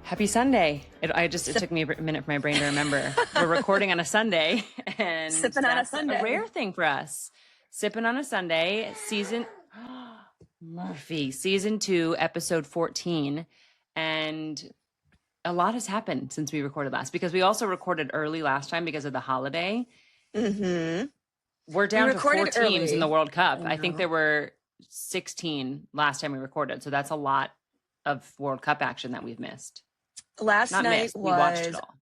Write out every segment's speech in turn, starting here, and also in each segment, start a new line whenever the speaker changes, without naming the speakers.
Happy Sunday. It took me a minute for my brain to remember. We're recording on a Sunday, and
sipping on a Sunday.
A rare thing for us. Sipping on a Sunday, season 2, episode 14. And a lot has happened since we recorded last, because we also recorded early last time because of the holiday.
Mm-hmm.
We're down to 4 teams in the World Cup. I think there were 16 last time we recorded. So that's a lot of World Cup action that we've missed.
Last night
we watched it all.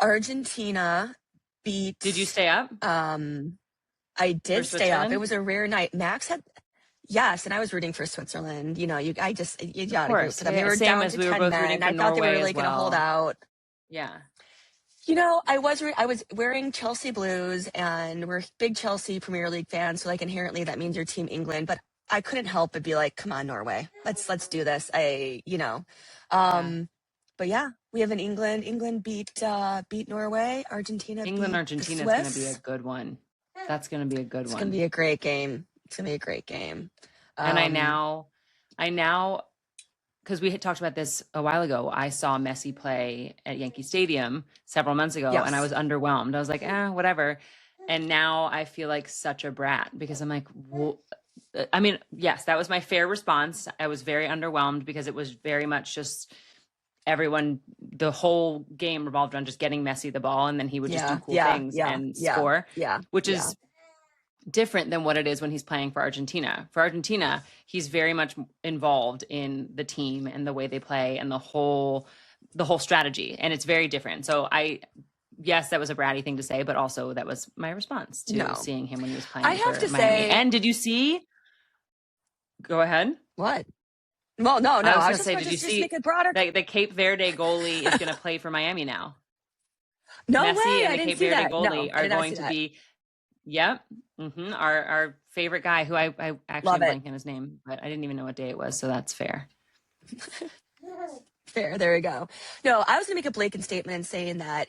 Argentina beat.
Did you stay up?
I did stay up. It was a rare night. Maxx had, yes, and I was rooting for Switzerland. You know, you gotta root for them. They were down to 10 men. I thought they were really going to hold out.
Yeah.
You know, I was wearing Chelsea blues, and we're big Chelsea Premier League fans, so like inherently that means you're Team England. But I couldn't help but be like, come on, Norway, let's do this. But yeah, we have an England beat Norway. Argentina
is going to be a good one. That's going to be a good one.
It's going to be a great game.
And I now, because we had talked about this a while ago, I saw Messi play at Yankee Stadium several months ago, and I was underwhelmed. I was like, whatever. And now I feel like such a brat, because I'm like, I mean, yes, that was my fair response. I was very underwhelmed because it was very much just the whole game revolved on just getting Messi the ball, and then he would just do cool things and score, which is different than what it is when he's playing for Argentina. For Argentina, he's very much involved in the team and the way they play and the whole strategy, and it's very different. So yes, that was a bratty thing to say, but also that was my response to seeing him when he was playing.
I have to
Miami.
say,
and did you see? Go ahead.
What? Well, no.
I was going to say, did you see
make it broader?
The Cape Verde goalie is going to play for Miami now?
No
Messi
way!
and
I
the
didn't
Cape
see
Verde
that.
goalie are going to be. Yep. Mm-hmm. Our favorite guy, who I actually blanked on his name, but I didn't even know what day it was, so that's fair.
Fair. There we go. No, I was going to make a blatant statement saying that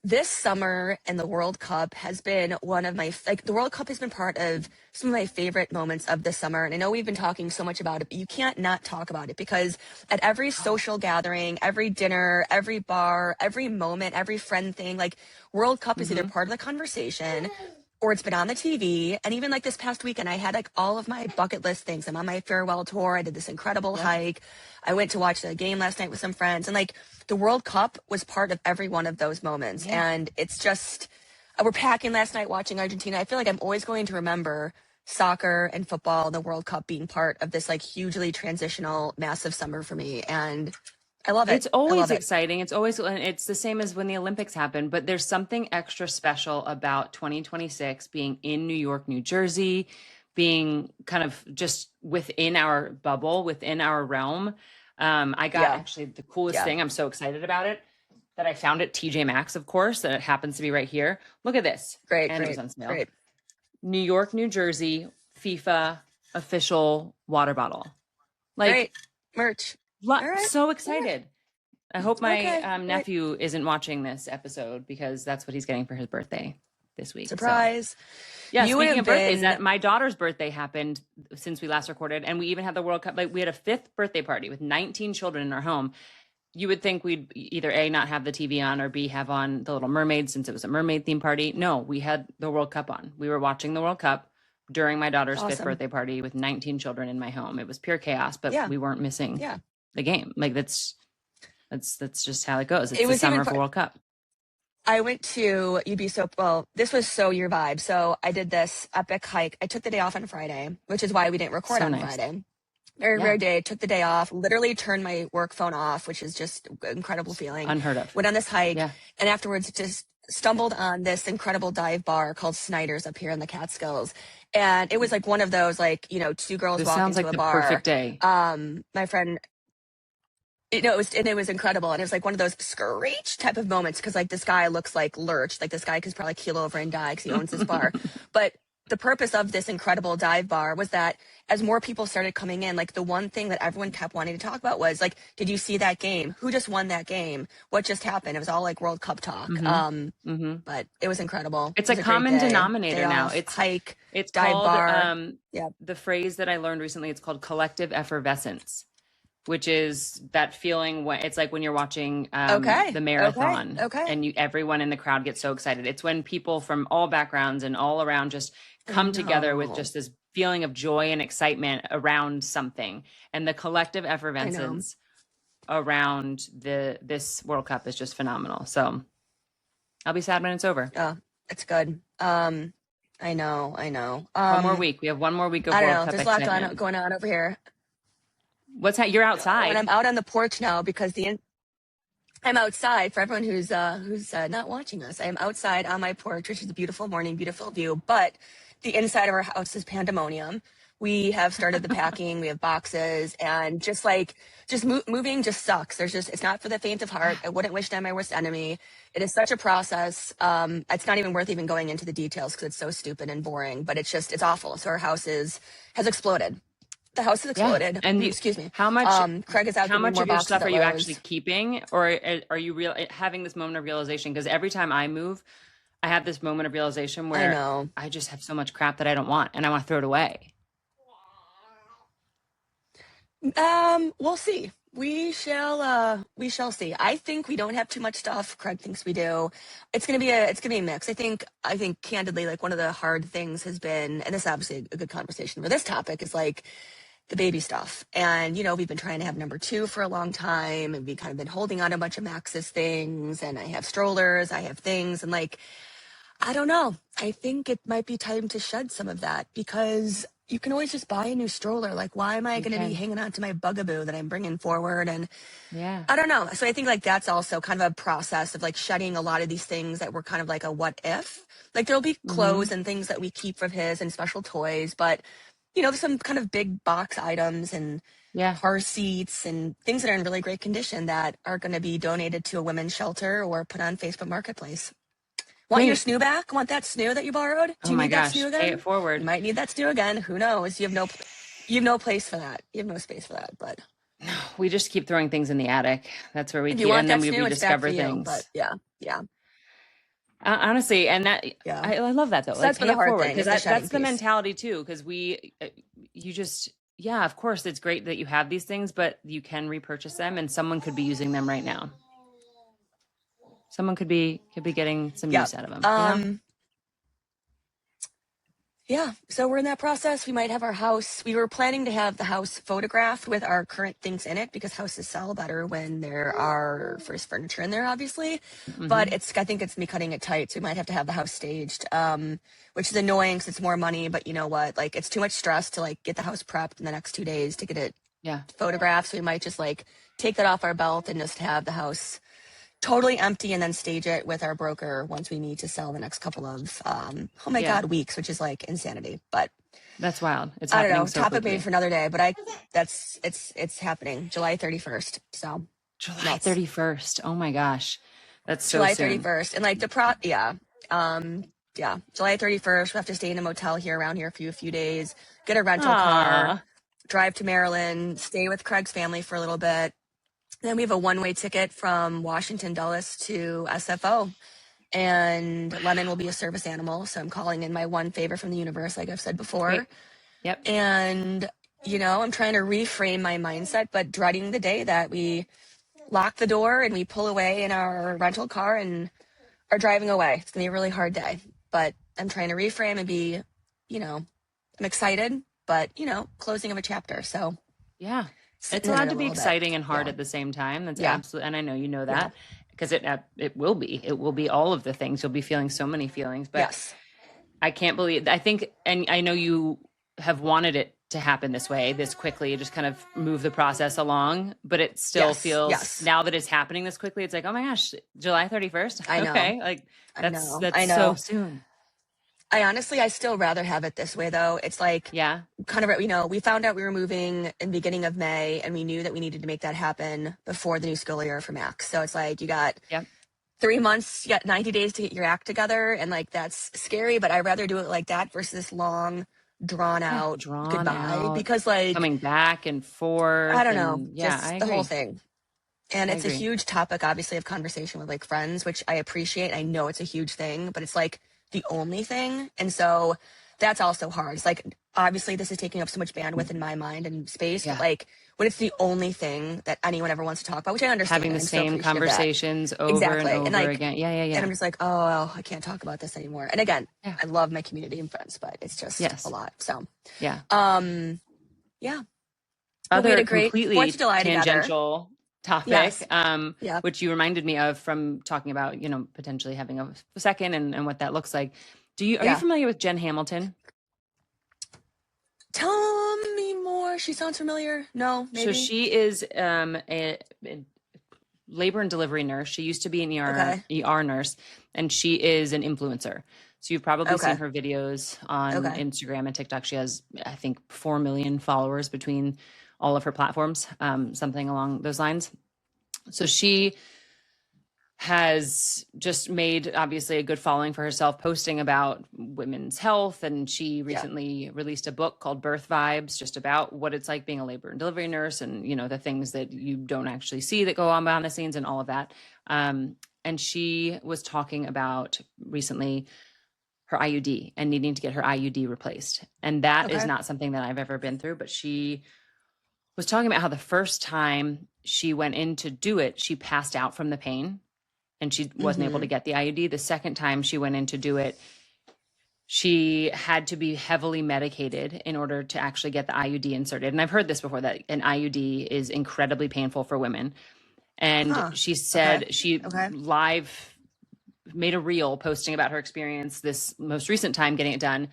this summer and the World Cup has been one of my, the World Cup has been part of some of my favorite moments of the summer. And I know we've been talking so much about it, but you can't not talk about it, because at every social gathering, every dinner, every bar, every moment, every friend thing, like World Cup is either part of the conversation or it's been on the TV. And even like this past weekend, I had like all of my bucket list things. I'm on my farewell tour. I did this incredible hike. I went to watch the game last night with some friends, and like the World Cup was part of every one of those moments. And it's just, we're packing last night watching Argentina. I feel like I'm always going to remember soccer and football and the World Cup being part of this like hugely transitional, massive summer for me. And I love it.
It's always exciting. It's the same as when the Olympics happen, but there's something extra special about 2026 being in New York, New Jersey, being kind of just within our bubble, within our realm. I got actually the coolest thing. I'm so excited about it that I found at TJ Maxx, of course, that it happens to be right here. Look at this.
Great.
New York, New Jersey, FIFA official water bottle.
Great. Merch.
So excited. I hope my nephew isn't watching this episode, because that's what he's getting for his birthday this week.
Surprise.
So. Yeah, speaking of birthdays, that my daughter's birthday happened since we last recorded, and we even had the World Cup. Like, we had a 5th birthday party with 19 children in our home. You would think we'd either A, not have the TV on, or B, have on The Little Mermaid, since it was a mermaid theme party. No, we had the World Cup on. We were watching the World Cup during my daughter's 5th birthday party with 19 children in my home. It was pure chaos, but we weren't missing the game. Like, that's just how it goes. It's the summer for World Cup.
I went to this was so your vibe. So I did this epic hike. I took the day off on Friday, which is why we didn't record on Friday. Very rare day. Took the day off, literally turned my work phone off, which is just an incredible feeling.
Unheard of.
Went on this hike, and afterwards just stumbled on this incredible dive bar called Snyder's up here in the Catskills. And it was like one of those, like, you know, two girls walking to a bar.
Perfect day.
My friend, it was incredible. And it was like one of those screech type of moments, because like this guy looks like Lurch. Like this guy could probably keel over and die because he owns this bar. But the purpose of this incredible dive bar was that as more people started coming in, like the one thing that everyone kept wanting to talk about was like, did you see that game? Who just won that game? What just happened? It was all like World Cup talk. But it was incredible.
It's a common denominator now. It's
hike.
It's
dive
called
bar.
The phrase that I learned recently, it's called collective effervescence. which is that feeling when it's like when you're watching the marathon and everyone in the crowd gets so excited. It's when people from all backgrounds and all around just come together with just this feeling of joy and excitement around something. And the collective effervescence around this World Cup is just phenomenal. So I'll be sad when it's over.
Oh, it's good. I know.
One more week. We have one more week of World Cup.
There's a lot going on over here.
What's that? You're outside.
And I'm out on the porch now because I'm outside for everyone who's not watching us. I am outside on my porch, which is a beautiful morning, beautiful view. But the inside of our house is pandemonium. We have started the packing. We have boxes, and moving just sucks. It's not for the faint of heart. I wouldn't wish them my worst enemy. It is such a process. It's not even worth even going into the details because it's so stupid and boring. But it's awful. So our house has exploded. The house has exploded.
Yeah. And
excuse me.
How much?
Craig is out.
How much
more
of your stuff are you
Lowe's.
actually keeping, or are you having this moment of realization? Because every time I move, I have this moment of realization where I just have so much crap that I don't want, and I want to throw it away.
We'll see. We shall see. I think we don't have too much stuff. Craig thinks we do. It's gonna be a mix. I think candidly, like, one of the hard things has been, and this is obviously a good conversation for this topic, is like the baby stuff. And, we've been trying to have number 2 for a long time, and we kind of been holding on to a bunch of Maxx's things, and I have strollers, I have things, and like, I don't know. I think it might be time to shed some of that, because you can always just buy a new stroller. Like, why am I going to be hanging on to my bugaboo that I'm bringing forward? And I don't know. So I think like that's also kind of a process of like shedding a lot of these things that were kind of like a what if. Like, there'll be clothes and things that we keep of his and special toys, but there's some kind of big box items and car seats and things that are in really great condition that are going to be donated to a women's shelter or put on Facebook Marketplace. Want your snoo back? Want that snoo that you borrowed? Do you need that snoo again?
Pay it forward.
You might need that snoo again. Who knows? You have no place for that. You have no space for that. But
we just keep throwing things in the attic. That's where we keep, and then we rediscover things.
But yeah.
Honestly, and that I love that though.
So
like,
that's been the hard thing.
Because that's the mentality too. Because of course, it's great that you have these things, but you can repurchase them, and someone could be using them right now. Someone could be getting some use out of them.
So we're in that process. We might have our house. We were planning to have the house photographed with our current things in it, because houses sell better when there are first furniture in there, obviously. But I think it's me cutting it tight. So we might have to have the house staged, which is annoying because it's more money. But you know what? Like, it's too much stress to like get the house prepped in the next 2 days to get it photographed. So we might just like take that off our belt and just have the house totally empty and then stage it with our broker once we need to sell the next couple of weeks, which is like insanity. But
that's wild. It's
I don't know.
So
topic
quickly.
maybe for another day, but it's happening July 31st. So
July 31st. Oh my gosh, that's so
July
soon.
31st, and like July 31st. We have to stay in a motel around here for a few days, get a rental car, drive to Maryland, stay with Craig's family for a little bit. Then we have a one-way ticket from Washington Dulles to SFO, and Lemon will be a service animal. So I'm calling in my one favor from the universe, like I've said before.
Great. Yep.
And, I'm trying to reframe my mindset, but dreading the day that we lock the door and we pull away in our rental car and are driving away. It's going to be a really hard day, but I'm trying to reframe and be, I'm excited, but, closing of a chapter. So
yeah. It's allowed to be exciting and hard at the same time. That's absolutely, and I know you know that, because it will be all of the things. You'll be feeling so many feelings, but I can't believe. I think, and I know you have wanted it to happen this way, this quickly, just kind of move the process along. But it still feels now that it's happening this quickly. It's like, oh my gosh, July 31st.
I know.
Okay, like that's so soon.
I still rather have it this way, though. It's like, kind of, we found out we were moving in the beginning of May, and we knew that we needed to make that happen before the new school year for Maxx. So it's like, you got 3 months, you got 90 days to get your act together. And like, that's scary, but I'd rather do it like that versus this long, drawn out goodbye, because like
coming back and forth.
I don't know.
I
the
agree.
whole thing. And it's a huge topic, obviously, of conversation with like friends, which I appreciate. I know it's a huge thing, but it's like the only thing. And so that's also hard. It's like, obviously this is taking up so much bandwidth in my mind and space, but like when it's the only thing that anyone ever wants to talk about, which I understand.
Having the same conversations over
exactly.
and over
and like,
again. Yeah.
And I'm just like, oh, well, I can't talk about this anymore. And again, I love my community and friends, but it's just a lot. So
yeah.
Yeah.
Other completely tangential topic, which you reminded me of from talking about, you know, potentially having a second and what that looks like. Are you familiar with Jen Hamilton?
Tell me more. She sounds familiar. No, maybe.
So she is a labor and delivery nurse. She used to be an ER nurse, and she is an influencer. So you've probably seen her videos on Instagram and TikTok. She has, I think, 4 million followers between all of her platforms, something along those lines. So she has just made, obviously, a good following for herself, posting about women's health. And she recently released a book called Birth Vibes, just about what it's like being a labor and delivery nurse and, you know, the things that you don't actually see that go on behind the scenes and all of that. And she was talking about recently her IUD and needing to get her IUD replaced. And that is not something that I've ever been through, but she was talking about how the first time she went in to do it, she passed out from the pain and she wasn't able to get the IUD. The second time she went in to do it, she had to be heavily medicated in order to actually get the IUD inserted. And I've heard this before, that an IUD is incredibly painful for women. And she said she live made a reel posting about her experience this most recent time getting it done.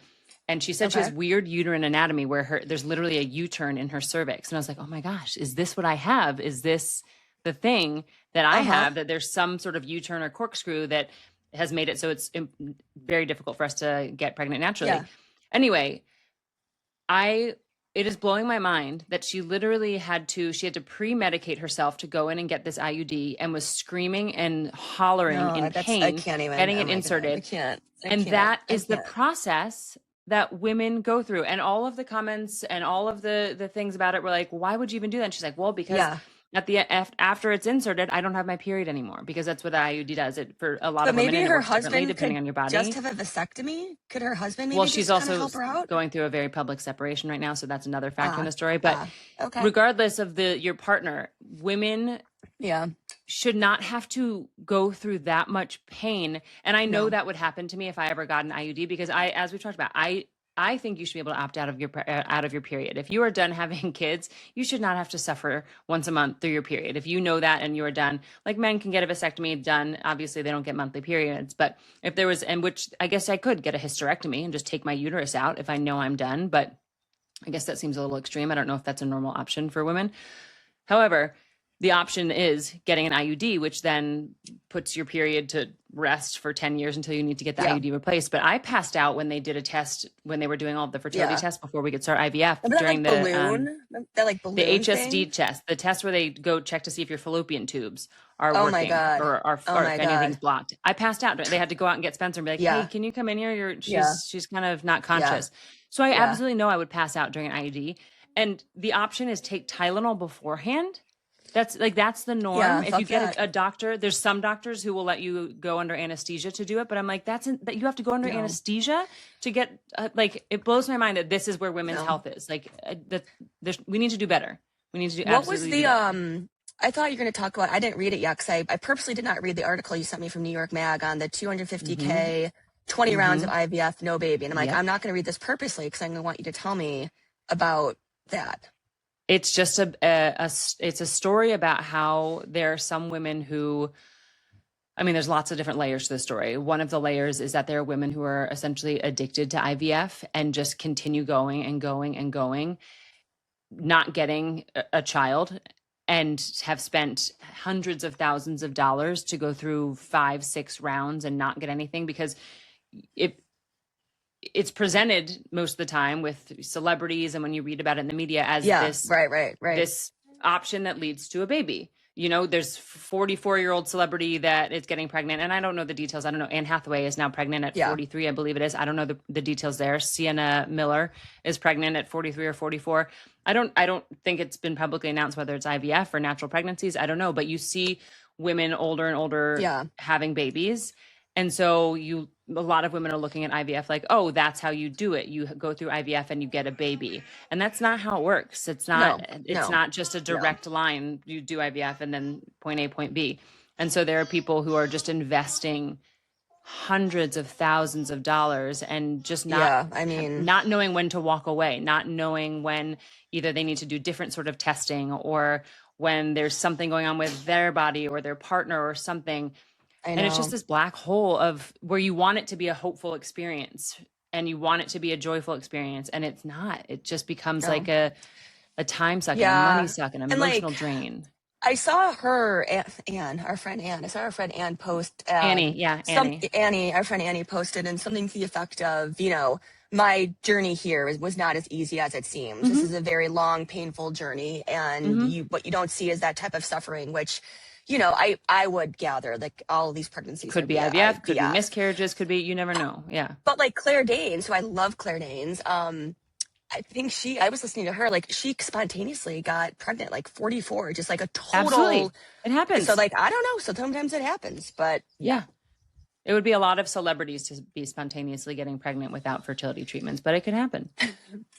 And she said she has weird uterine anatomy where there's literally a U-turn in her cervix. And I was like, oh my gosh, is this what I have? Is this the thing that I have, that there's some sort of U-turn or corkscrew that has made it so it's very difficult for us to get pregnant naturally. Anyway, it is blowing my mind that she literally had to pre-medicate herself to go in and get this IUD and was screaming and hollering in pain, I can't even, getting it inserted. That is the process that women go through. And all of the comments and all of the things about it were like, why would you even do that? And she's like, well, because after it's inserted, I don't have my period anymore, because that's what the IUD does. It for a lot of women. Maybe her husband, depending on your body, just have a vasectomy. Could her husband? Maybe she's also help her out? Going through a very public separation right now, so that's another factor in the story. But regardless of your partner, women should not have to go through that much pain. And I know that would happen to me if I ever got an IUD, because as we talked about, I think you should be able to opt out of your period. If you are done having kids, you should not have to suffer once a month through your period. If you know that and you are done, like men can get a vasectomy done. Obviously, they don't get monthly periods. But if there was, and which I guess I could get a hysterectomy and just take my uterus out if I know I'm done. But I guess that seems a little extreme. I don't know if that's a normal option for women. However, the option is getting an IUD, which then puts your period to rest for 10 years until you need to get the IUD replaced. But I passed out when they did a test, when they were doing all of the fertility tests before we could start IVF. During the balloon the HSD test, the test where they go check to see if your fallopian tubes are working or if anything's blocked. I passed out. They had to go out and get Spencer and be like, hey, can you come in here? She's kind of not conscious. So I absolutely know I would pass out during an IUD. And the option is take Tylenol beforehand. That's the norm. If you get a doctor, there's some doctors who will let you go under anesthesia to do it. But I'm like, that you have to go under anesthesia to get, it blows my mind that this is where women's health is. Like, we need to do better. We need to do absolutely What was I thought you were going to talk about, I didn't read it yet, because I purposely did not read the article you sent me from New York Mag on the 250K, 20 rounds of IVF, no baby. And I'm like, I'm not going to read this purposely, because I'm going to want you to tell me about that. It's just it's a story about how there are some women who, I mean, there's lots of different layers to the story. One of the layers is that there are women who are essentially addicted to IVF and just continue going and going and going, not getting a child, and have spent hundreds of thousands of dollars to go through 5-6 rounds and not get anything, because it's presented most of the time with celebrities, and when you read about it in the media, as this option that leads to a baby. You know, there's 44-year-old celebrity that is getting pregnant, and I don't know the details. I don't know. Anne Hathaway is now pregnant at 43, I believe it is. I don't know the details there. Sienna Miller is pregnant at 43 or 44. I don't think it's been publicly announced whether it's IVF or natural pregnancies. I don't know, but you see women older and older having babies. And so you a lot of women are looking at IVF like, oh, that's how you do it. You go through IVF and you get a baby. And that's not how it works. It's not just a direct line. You do IVF and then point A, point B. And so there are people who are just investing hundreds of thousands of dollars and just not knowing when to walk away, not knowing when either they need to do different sort of testing or when there's something going on with their body or their partner or something. And it's just this black hole of where you want it to be a hopeful experience and you want it to be a joyful experience. And it's not. It just becomes like a time suck and a money suck and an emotional drain.
I saw her, Anne, our friend Anne. I saw our friend Anne post.
Annie.
Annie, our friend Annie posted, and something to the effect of, my journey here was not as easy as it seems. This is a very long, painful journey, and what you don't see is that type of suffering, which, I would gather, like, all of these pregnancies
could be IVF, could be miscarriages, could be, you never know. Yeah.
But like Claire Danes, who I love Claire Danes, I think I was listening to her, like, she spontaneously got pregnant, like 44, just like a total.
Absolutely. It happens.
So, like, I don't know. So sometimes it happens, but
yeah. It would be a lot of celebrities to be spontaneously getting pregnant without fertility treatments, but it could happen.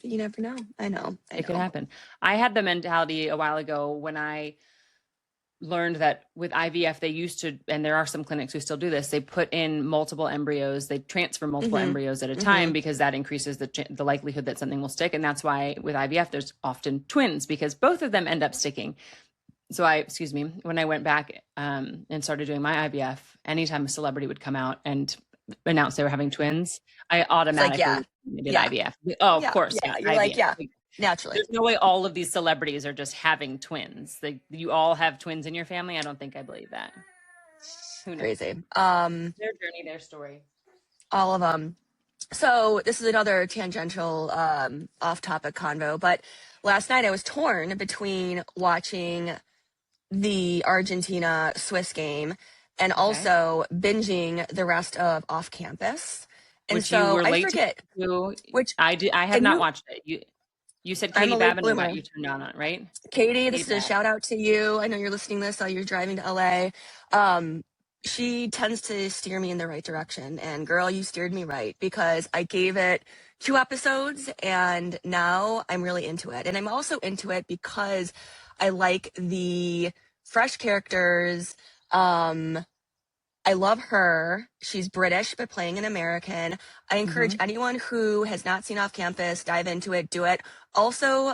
You never know. I know.
It could happen. I had the mentality a while ago when I learned that with IVF, they used to, and there are some clinics who still do this, they put in multiple embryos, they transfer multiple embryos at a time because that increases the likelihood that something will stick. And that's why with IVF, there's often twins because both of them end up sticking. So when I went back and started doing my IVF, anytime a celebrity would come out and announce they were having twins, I automatically did IVF. Oh, of course.
Yeah. You're
IVF.
like, naturally.
There's no way all of these celebrities are just having twins. You all have twins in your family. I don't think I believe that. Who knows?
Crazy.
Their journey, their story.
All of them. So this is another tangential, off-topic convo, but last night I was torn between watching the Argentina-Swiss game and also binging the rest of Off Campus. And
which
so
you were late
I forget
to,
which
I have not watched it. You said Katie Babin got you turned on it, right?
Katie, this is a shout out to you. I know you're listening to this while you're driving to LA. She tends to steer me in the right direction. And girl, you steered me right because I gave it 2 episodes and now I'm really into it. And I'm also into it because I like the fresh characters. I love her. She's British, but playing an American. I encourage anyone who has not seen Off Campus, dive into it, do it. Also,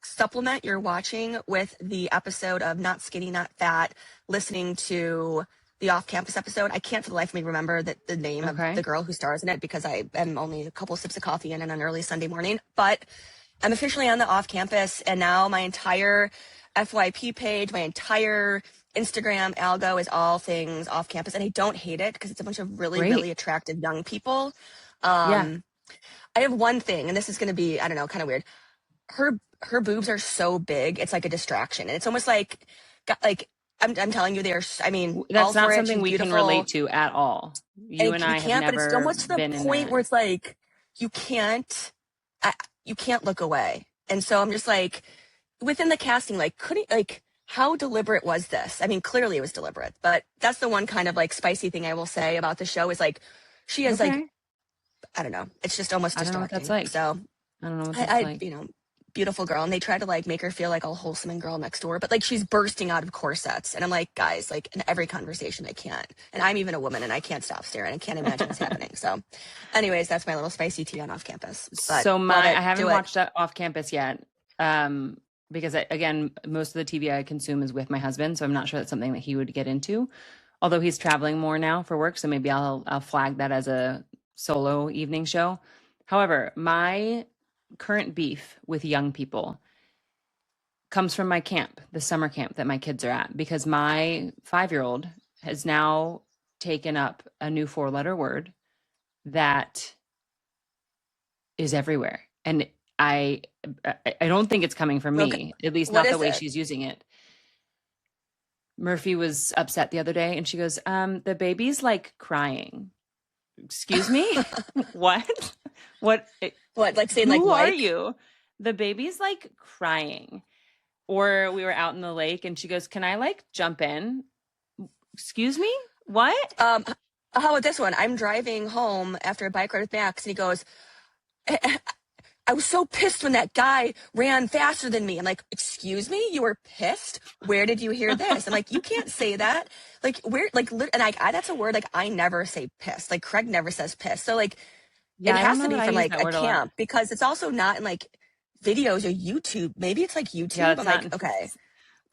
supplement your watching with the episode of Not Skinny, Not Fat, listening to the Off Campus episode. I can't for the life of me remember the name of the girl who stars in it because I am only a couple sips of coffee in on an early Sunday morning. But I'm officially on the Off Campus, and now my entire FYP page, my entire Instagram algo is all things Off Campus, and I don't hate it because it's a bunch of really attractive young people. I have one thing, and this is going to be, I don't know, kind of weird. Her boobs are so big, it's like a distraction, and it's almost like I'm telling you,
that's not something we can relate to at all. You and I have never.
But it's almost to the point where it's like you can't look away, and so I'm just like, within the casting, how deliberate was this? I mean, clearly it was deliberate, but that's the one kind of like spicy thing I will say about the show is like, she is like, I don't know. It's just almost distracting.
I don't know what that's like.
So
I don't know what that's like.
Beautiful girl. And they try to like make her feel like all wholesome and girl next door, but like she's bursting out of corsets. And I'm like, guys, like in every conversation I can't. And I'm even a woman and I can't stop staring. I can't imagine what's happening. So anyways, that's my little spicy tea on Off Campus. But
I haven't watched Off Campus yet. Because again, most of the TV I consume is with my husband, so I'm not sure that's something that he would get into. Although he's traveling more now for work, so maybe I'll flag that as a solo evening show. However, my current beef with young people comes from my camp, the summer camp that my kids are at, because my 5-year-old has now taken up a new 4-letter word that is everywhere, and I don't think it's coming from me, at least not the way she's using it. Murphy was upset the other day and she goes, the baby's like crying. Excuse me? What? What?
Like saying
who are you? The baby's like crying. Or we were out in the lake and she goes, can I like jump in? Excuse me? What?
How about this one? I'm driving home after a bike ride with Max, and he goes, I was so pissed when that guy ran faster than me. I'm like, excuse me, you were pissed? Where did you hear this? I'm like, you can't say that. Like, where, like, and that's a word, like, I never say pissed. Like, Craig never says pissed. So, like,
Yeah,
it
I don't
has
know
to be
that I
from,
use
like,
that
a
word a lot.
camp, because it's also not in, like, videos or YouTube. Maybe it's, like, YouTube.
Yeah,
I'm like, okay.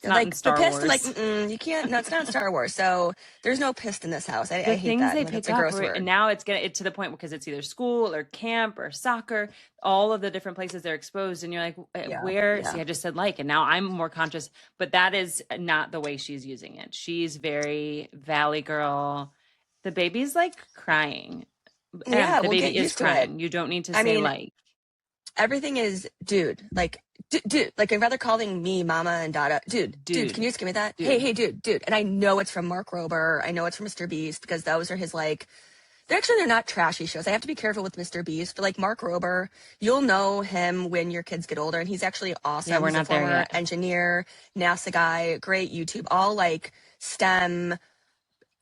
It's not in
Like, but
Star
pissed, I'm like,
Wars.
you can't, no, it's not Star Wars. So there's no pissed in this house. I
The
hate
things
that.
they
I'm like, it's
pick
a
up,
gross
and
word.
now it's getting to the point because it's either school or camp or soccer, all of the different places they're exposed, and you're like, where? See, I just said like, and now I'm more conscious, but that is not the way she's using it. She's very Valley girl. The baby's like crying.
Yeah,
The
we'll
baby
get
is
used to it.
crying. You don't need to
I
say
mean,
like.
everything is dude. Like, dude. Like, I'd rather calling me mama and dada. Dude, can you just give me that?
Dude.
Hey, dude. And I know it's from Mark Rober. I know it's from Mr. Beast, because those are his, like, they're not trashy shows. I have to be careful with Mr. Beast, but like Mark Rober, you'll know him when your kids get older, and he's actually awesome.
Yeah, we're
He's
not
a former
there yet.
engineer, NASA guy, great YouTube, all like STEM,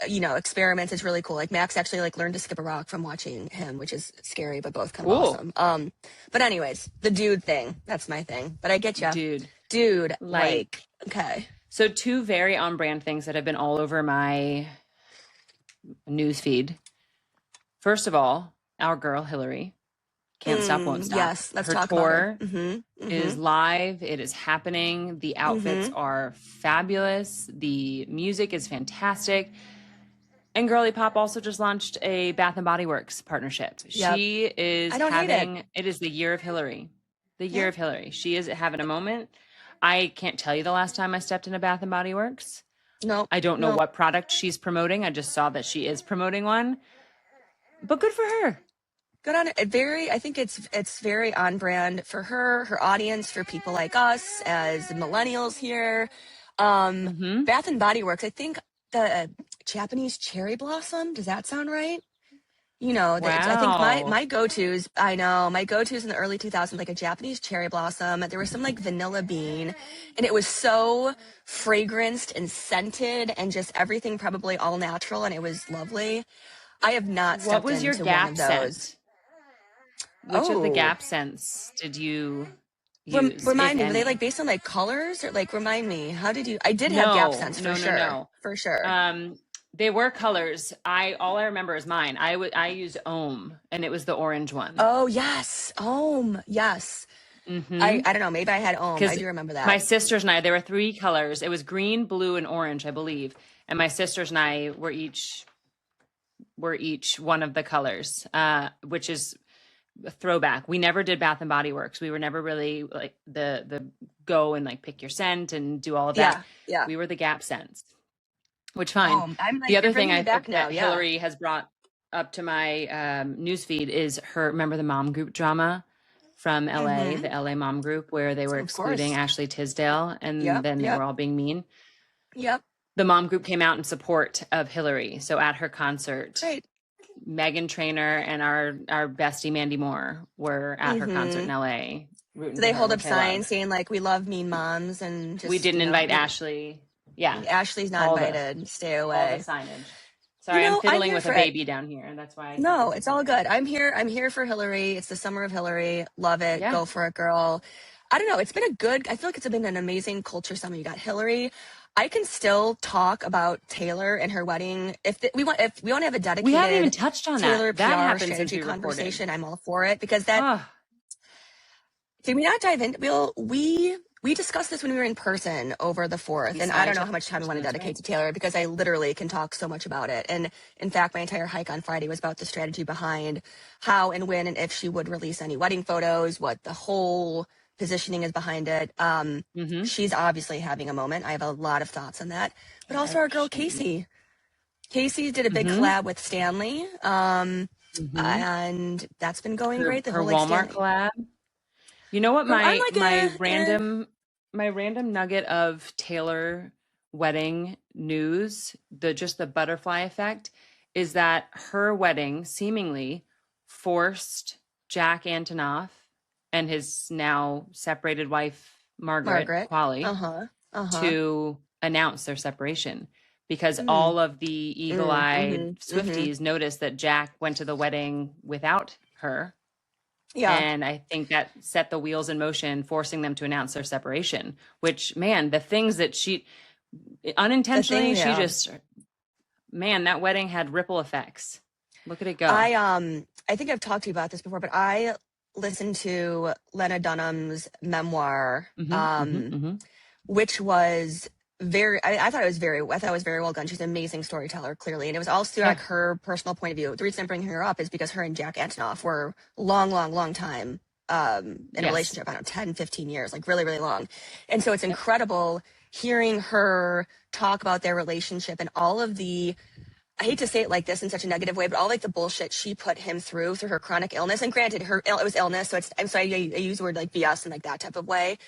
experiments. It's really cool. Like, Max actually like learned to skip a rock from watching him, which is scary, but both kind of awesome. But anyways, the dude thing, that's my thing. But I get you. Dude, like, okay.
So 2 very on brand things that have been all over my news feed. First of all, our girl Hilary can't stop, won't stop.
Yes, let's talk
tour
about her.
is live. It is happening. The outfits are fabulous. The music is fantastic. And Girly Pop also just launched a Bath and Body Works partnership.
Yep.
She is
I don't hate
it is the year of Hilary. The year of Hilary. She is having a moment. I can't tell you the last time I stepped in a Bath and Body Works.
No.
I don't know what product she's promoting. I just saw that she is promoting one. But good for her.
Good on it. I think it's very on brand for her audience, for people like us as millennials here. Bath and Body Works, I think the Japanese cherry blossom. Does that sound right?
Wow.
I think my go-tos, my go-tos in the early 2000s, like a Japanese cherry blossom. There was some like vanilla bean, and it was so fragranced and scented, and just everything probably all natural, and it was lovely. I have not stepped
What was your
into
Gap
one of those.
scent? Which of the Gap scents did you use?
Remind me, were they like based on like colors, or like, remind me, how did you? I did have Gap scents for sure.
No.
For sure.
They were colors. All I remember is mine. I used Ohm, and it was the orange one.
Oh yes, Ohm, yes. I don't know. Maybe I had Ohm. I do remember that.
My sisters and I, there were 3 colors. It was green, blue, and orange, I believe. And my sisters and I were each one of the colors, which is a throwback. We never did Bath and Body Works. We were never really like the go and like pick your scent and do all of that.
Yeah.
We were the Gap scents, which fine.
I'm like,
the other thing
that
Hilary has brought up to my newsfeed is her. Remember the mom group drama from LA, the LA mom group, where they were excluding Ashley Tisdale, and then they were all being mean.
Yep.
The mom group came out in support of Hilary. So at her concert, Meghan, Trainor, and our bestie Mandy Moore were at her concert in LA.
So they hold up signs saying like, "We love mean moms," and just,
we didn't invite Ashley. Yeah,
Ashley's not invited. Stay away.
All the signage. Sorry, I'm fiddling with a baby down here, and that's why.
No, it's all good. I'm here for Hilary. It's the summer of Hilary. Love it. Go for it, girl. I don't know. It's been I feel like it's been an amazing culture summer. You got Hilary. I can still talk about Taylor and her wedding. If we want to have a dedicated,
we haven't even touched on
Taylor
that. That happens
strategy conversation. I'm all for it, because that. Did we not dive in? We discussed this when we were in person over the 4th, and I don't know how much time I want to dedicate to Taylor, because I literally can talk so much about it. And in fact, my entire hike on Friday was about the strategy behind how and when and if she would release any wedding photos, what the whole positioning is behind it. She's obviously having a moment. I have a lot of thoughts on that. But also our girl Casey. Casey did a big collab with Stanley, and that's been going great. The
her
whole
Walmart collab. You know what my random nugget of Taylor wedding news, the butterfly effect, is that her wedding seemingly forced Jack Antinoff and his now separated wife Margaret Qualley to announce their separation, because all of the eagle-eyed Swifties noticed that Jack went to the wedding without her. Yeah. And I think that set the wheels in motion, forcing them to announce their separation, which, man, the things that she unintentionally, she just, man, that wedding had ripple effects. Look at it go.
I think I've talked to you about this before, but I listened to Lena Dunham's memoir, which was I thought it was very well done. She's an amazing storyteller, clearly. And it was also like her personal point of view. The reason I'm bringing her up is because her and Jack Antinoff were long time in a relationship. I don't know, 10, 15 years, like really, really long. And so it's incredible hearing her talk about their relationship and all of the, I hate to say it like this in such a negative way, but all like the bullshit she put him through her chronic illness. And granted, it was illness. So I use the word like BS in like that type of way.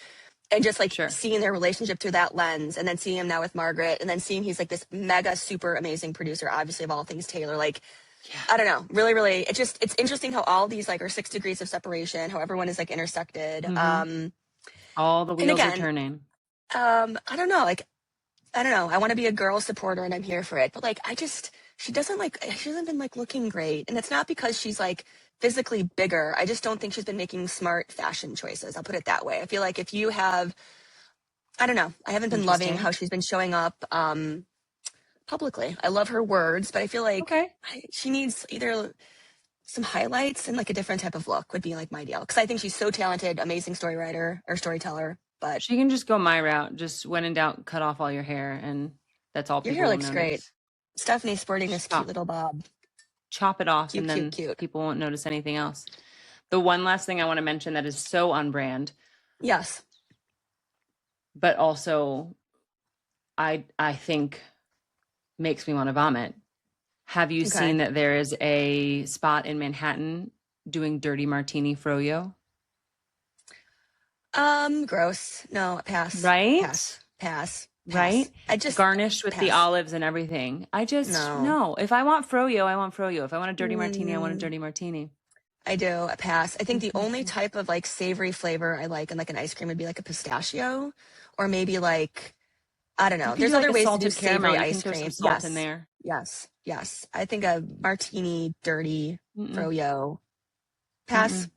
And just like seeing their relationship through that lens, and then seeing him now with Margaret, and then seeing he's like this mega super amazing producer, obviously of all things Taylor. Like, I don't know, really, really, it's interesting how all these like are 6 degrees of separation, how everyone is like intersected.
All the wheels are turning.
I don't know, I want to be a girl supporter and I'm here for it, but like she hasn't been like looking great, and it's not because she's like physically bigger. I just don't think she's been making smart fashion choices. I'll put it that way. I feel like if you have, I don't know, I haven't been loving how she's been showing up publicly. I love her words, but I feel like she needs either some highlights and like a different type of look would be like my deal. Because I think she's so talented, amazing storyteller. But
she can just go my route. Just when in doubt, cut off all your hair, and that's all.
Your hair looks great. Stephanie's sporting this cute little bob.
Chop it off, and then people won't notice anything else. The one last thing I want to mention that is so on brand.
Yes.
But also, I think makes me want to vomit. Have you seen that there is a spot in Manhattan doing dirty martini froyo?
Gross. No, pass.
Right?
Pass.
Right?
I just
garnished with the olives and everything. I just no. If I want froyo, I want froyo. If I want a dirty martini, I want a dirty martini.
I do. A pass. I think the only type of like savory flavor I like in like an ice cream would be like a pistachio, or maybe like, I don't know. There's other ways to do savory ice cream.
Salt in there.
Yes. I think a martini, dirty froyo. Pass.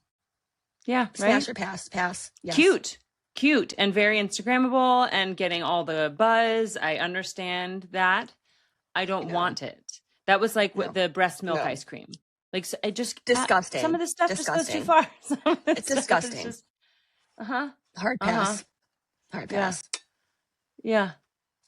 Yeah.
Smash or pass. Yes.
Cute and very Instagrammable and getting all the buzz. I understand that. I don't want it. That was like with the breast milk ice cream. Like, so it just
disgusting.
Some of the stuff just goes too far.
It's disgusting. Hard pass. Hard pass.
Yeah.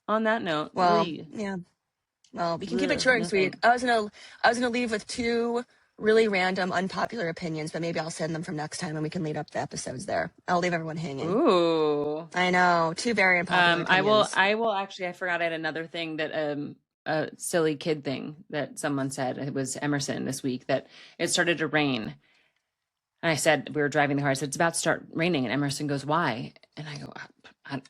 On that note,
well, we can keep it short and sweet. I was gonna leave with 2 really random, unpopular opinions, but maybe I'll send them from next time and we can lead up the episodes there. I'll leave everyone hanging.
Ooh.
I know. 2 very unpopular opinions.
I will actually, I forgot I had another thing that, a silly kid thing that someone said. It was Emerson this week that it started to rain. And I said, we were driving the car. I said, it's about to start raining. And Emerson goes, why? And I go,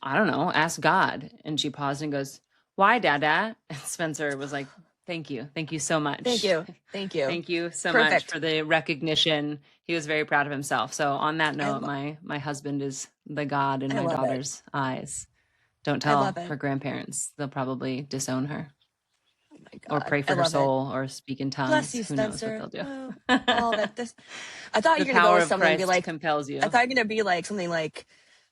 I don't know. Ask God. And she paused and goes, why, Dada? And Spencer was like, Thank you so much.
Thank you.
Thank you so much for the recognition. He was very proud of himself. So on that note, my husband is the God in my daughter's eyes. Don't tell her grandparents. They'll probably disown her.
Oh my God.
Or pray for her soul or speak in tongues.
Bless you, Spencer. Who knows what they'll do. I thought you were going to go with something be like,
compels you.
I thought you were going to be like something like,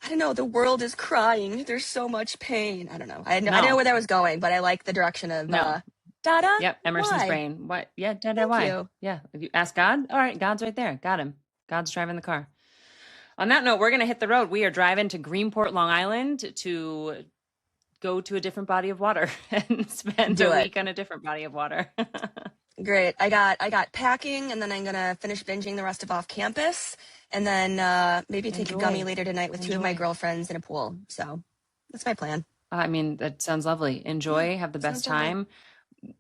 I don't know, the world is crying. There's so much pain. I don't know. I know where that was going, but I like the direction of Dada?
Yep, Emerson's brain. What? Yeah, Dada, why? You. Yeah, if you ask God, all right, God's right there. Got him. God's driving the car. On that note, we're going to hit the road. We are driving to Greenport, Long Island to go to a different body of water and spend a week on a different body of water.
Great. I got packing, and then I'm going to finish binging the rest of Off Campus, and then maybe take a gummy later tonight with 2 of my girlfriends in a pool. So that's my plan.
I mean, that sounds lovely. Enjoy. Have the best time.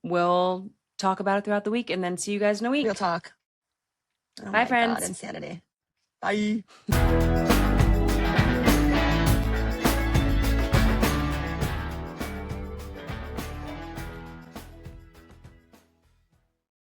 We'll talk about it throughout the week and then see you guys in a week.
We'll talk.
Bye, friends.
God, insanity. Bye.